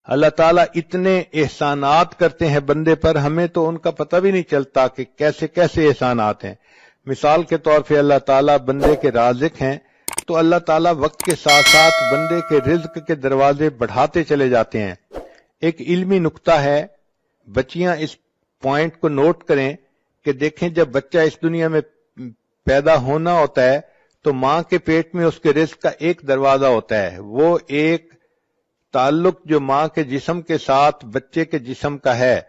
اللہ تعالیٰ اتنے احسانات کرتے ہیں بندے پر، ہمیں تو ان کا پتہ بھی نہیں چلتا کہ کیسے کیسے احسانات ہیں۔ مثال کے طور پہ اللہ تعالیٰ بندے کے رازق ہیں، تو اللہ تعالیٰ وقت کے ساتھ ساتھ بندے کے رزق کے دروازے بڑھاتے چلے جاتے ہیں۔ ایک علمی نکتہ ہے، بچیاں اس پوائنٹ کو نوٹ کریں کہ دیکھیں جب بچہ اس دنیا میں پیدا ہونا ہوتا ہے تو ماں کے پیٹ میں اس کے رزق کا ایک دروازہ ہوتا ہے، وہ ایک تعلق جو ماں کے جسم کے ساتھ بچے کے جسم کا ہے،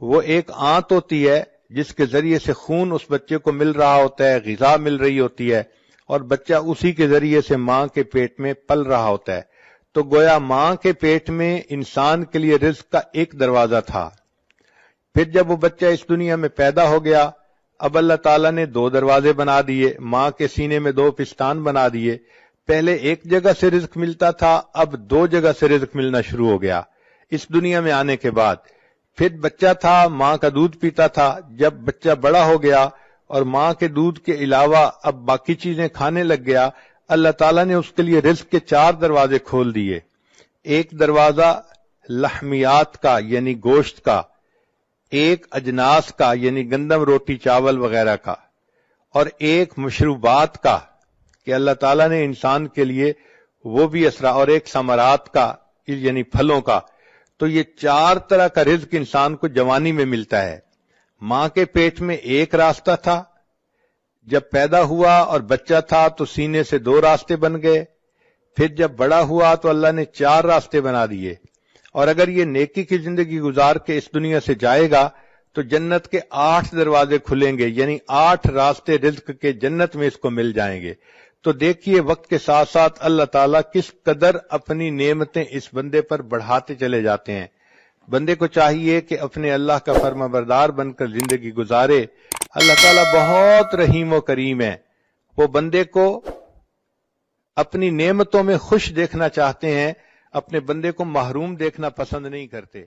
وہ ایک آنت ہوتی ہے جس کے ذریعے سے خون اس بچے کو مل رہا ہوتا ہے، غذا مل رہی ہوتی ہے، اور بچہ اسی کے ذریعے سے ماں کے پیٹ میں پل رہا ہوتا ہے۔ تو گویا ماں کے پیٹ میں انسان کے لیے رزق کا ایک دروازہ تھا۔ پھر جب وہ بچہ اس دنیا میں پیدا ہو گیا، اب اللہ تعالیٰ نے دو دروازے بنا دیے، ماں کے سینے میں دو پستان بنا دیے۔ پہلے ایک جگہ سے رزق ملتا تھا، اب دو جگہ سے رزق ملنا شروع ہو گیا اس دنیا میں آنے کے بعد۔ پھر بچہ تھا، ماں کا دودھ پیتا تھا، جب بچہ بڑا ہو گیا اور ماں کے دودھ کے علاوہ اب باقی چیزیں کھانے لگ گیا، اللہ تعالیٰ نے اس کے لیے رزق کے چار دروازے کھول دیے۔ ایک دروازہ لحمیات کا یعنی گوشت کا، ایک اجناس کا یعنی گندم روٹی چاول وغیرہ کا، اور ایک مشروبات کا کہ اللہ تعالیٰ نے انسان کے لیے وہ بھی اسرا، اور ایک ثمرات کا یعنی پھلوں کا۔ تو یہ چار طرح کا رزق انسان کو جوانی میں ملتا ہے۔ ماں کے پیٹ میں ایک راستہ تھا، جب پیدا ہوا اور بچہ تھا تو سینے سے دو راستے بن گئے، پھر جب بڑا ہوا تو اللہ نے چار راستے بنا دیے، اور اگر یہ نیکی کی زندگی گزار کے اس دنیا سے جائے گا تو جنت کے 8 دروازے کھلیں گے، یعنی 8 راستے رزق کے جنت میں اس کو مل جائیں گے۔ تو دیکھیے وقت کے ساتھ ساتھ اللہ تعالیٰ کس قدر اپنی نعمتیں اس بندے پر بڑھاتے چلے جاتے ہیں۔ بندے کو چاہیے کہ اپنے اللہ کا فرما بردار بن کر زندگی گزارے۔ اللہ تعالیٰ بہت رحیم و کریم ہے، وہ بندے کو اپنی نعمتوں میں خوش دیکھنا چاہتے ہیں، اپنے بندے کو محروم دیکھنا پسند نہیں کرتے۔